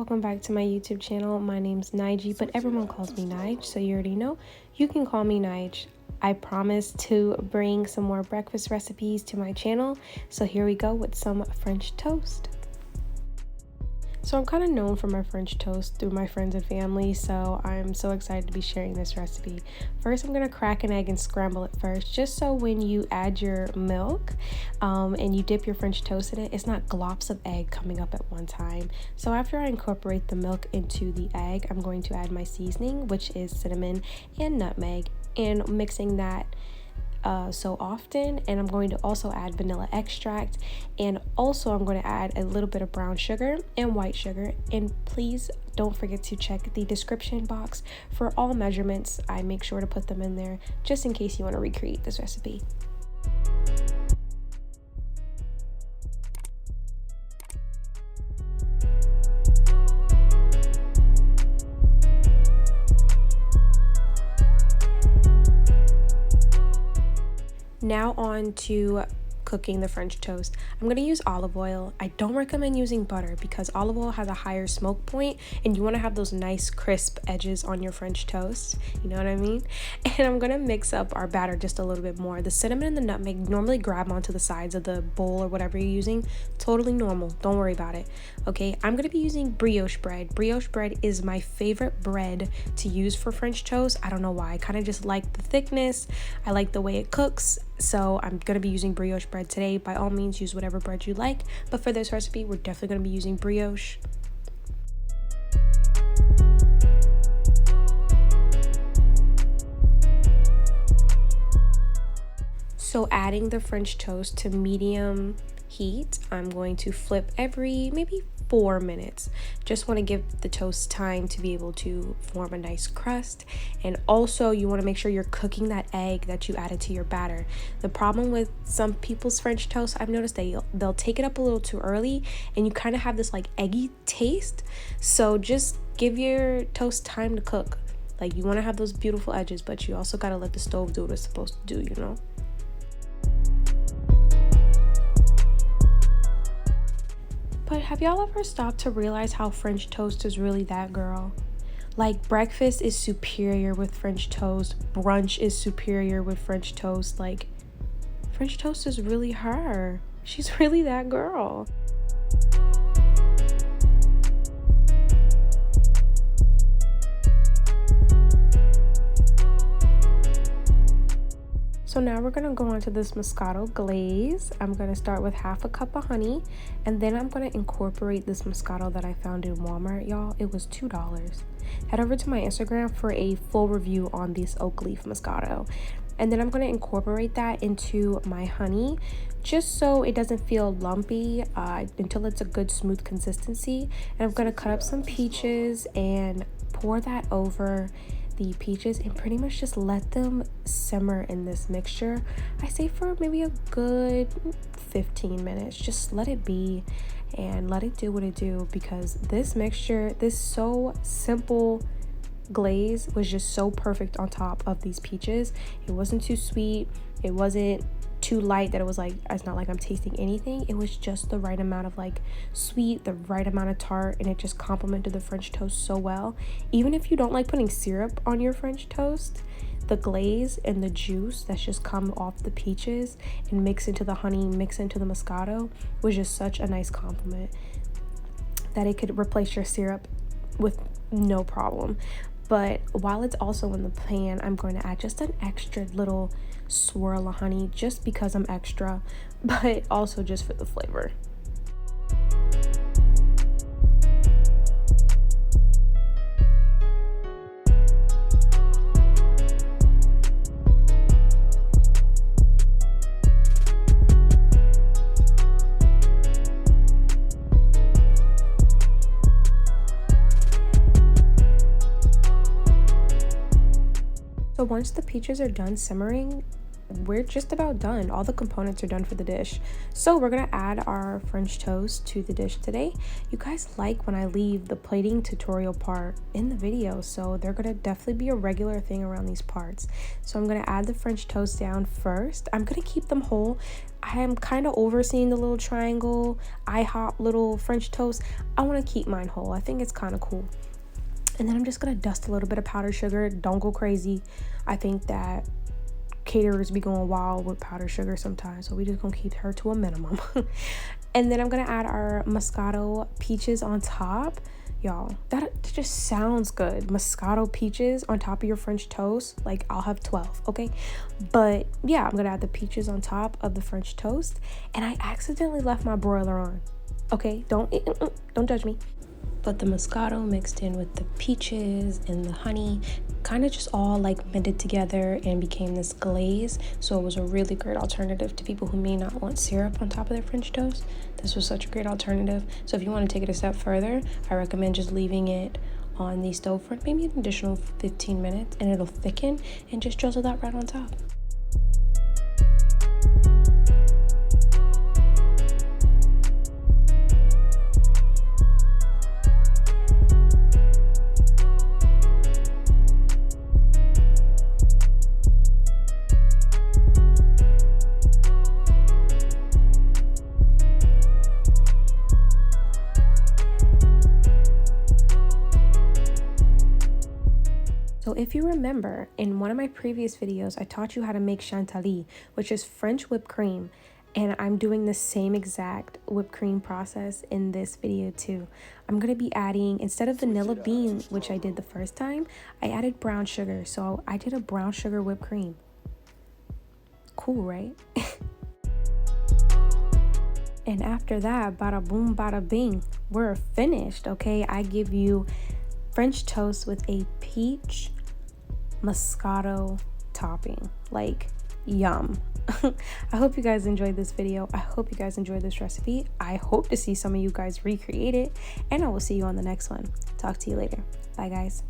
welcome back to my YouTube channel. My name's Nyjee, but everyone calls me Nyjee, so you already know. You can call me Nyjee. I promise to bring some more breakfast recipes to my channel, so here we go with some French toast. So I'm kind of known for my French toast through my friends and family, so I'm so excited to be sharing this recipe. First, I'm gonna crack an egg and scramble it first, just so when you add your milk and you dip your French toast in it, it's not glops of egg coming up at one time. So after I incorporate the milk into the egg, I'm going to add my seasoning, which is cinnamon and nutmeg, and mixing that so often. And I'm going to also add vanilla extract, and also I'm going to add a little bit of brown sugar and white sugar. And please don't forget to check the description box for all measurements. I make sure to put them in there just in case you want to recreate this recipe. Now on to cooking the French toast. I'm going to use olive oil. I don't recommend using butter because olive oil has a higher smoke point and you want to have those nice crisp edges on your French toast. You know what I mean? And I'm going to mix up our batter just a little bit more. The cinnamon and the nutmeg normally grab onto the sides of the bowl or whatever you're using. Totally normal. Don't worry about it. Okay, I'm going to be using brioche bread. Brioche bread is my favorite bread to use for French toast. I don't know why. I kind of just like the thickness. I like the way it cooks. So I'm going to be using brioche bread today. By all means, use whatever bread you like. But for this recipe, we're definitely going to be using brioche. So adding the French toast to medium heat, I'm going to flip every maybe 4 minutes. Just want to give the toast time to be able to form a nice crust. And also you want to make sure you're cooking that egg that you added to your batter. The problem with some people's French toast, I've noticed they'll take it up a little too early and you kind of have this like eggy taste. So just give your toast time to cook. Like, you want to have those beautiful edges, but you also got to let the stove do what it's supposed to do, you know? But have y'all ever stopped to realize how French toast is really that, girl? Like, breakfast is superior with French toast. Brunch is superior with French toast. Like, French toast is really her. She's really that girl. So now we're gonna go on to this Moscato glaze. I'm gonna start with half a cup of honey, and then I'm gonna incorporate this Moscato that I found in Walmart, y'all. It was $2. Head over to my Instagram for a full review on this oak leaf Moscato. And then I'm gonna incorporate that into my honey, just so it doesn't feel lumpy until it's a good smooth consistency. And I'm gonna cut up some peaches and pour that over the peaches and pretty much just let them simmer in this mixture. I say for maybe a good 15 minutes. Just let it be and let it do what it do, because this mixture, this so simple glaze was just so perfect on top of these peaches. It wasn't too sweet, it wasn't too light that it was like, it's not like I'm tasting anything. It was just the right amount of like sweet, the right amount of tart, and it just complemented the French toast so well. Even if you don't like putting syrup on your French toast, the glaze and the juice that's just come off the peaches and mix into the honey, mix into the Moscato was just such a nice compliment that it could replace your syrup with no problem. But while it's also in the pan, I'm going to add just an extra little swirl of honey, just because I'm extra, but also just for the flavor. So once the peaches are done simmering, we're just about done. All the components are done for the dish. So we're gonna add our French toast to the dish today. You guys like when I leave the plating tutorial part in the video, so they're gonna definitely be a regular thing around these parts. So I'm gonna add the French toast down first. I'm gonna keep them whole. I am kind of overseeing the little triangle IHOP little French toast. I want to keep mine whole. I think it's kind of cool. And then I'm just gonna dust a little bit of powdered sugar. Don't go crazy. I think that caterers be going wild with powdered sugar sometimes, so we just gonna keep her to a minimum. And then I'm gonna add our Moscato peaches on top. Y'all, that just sounds good. Moscato peaches on top of your French toast. Like, I'll have 12, okay? But yeah, I'm gonna add the peaches on top of the French toast. And I accidentally left my broiler on. Okay, don't judge me. But the Moscato mixed in with the peaches and the honey kind of just all like blended together and became this glaze. So it was a really great alternative to people who may not want syrup on top of their French toast. This was such a great alternative. So if you want to take it a step further, I recommend just leaving it on the stove for maybe an additional 15 minutes and it'll thicken and just drizzle that right on top. So if you remember, in one of my previous videos, I taught you how to make chantilly, which is French whipped cream. And I'm doing the same exact whipped cream process in this video too. I'm going to be adding, instead of vanilla bean, which I did the first time, I added brown sugar. So I did a brown sugar whipped cream. Cool, right? And after that, bada boom, bada bing, we're finished, okay? I give you French toast with a peach Moscato topping. Like, yum. I hope you guys enjoyed this video. I hope you guys enjoyed this recipe. I hope to see some of you guys recreate it, and I will see you on the next one. Talk to you later. Bye, guys.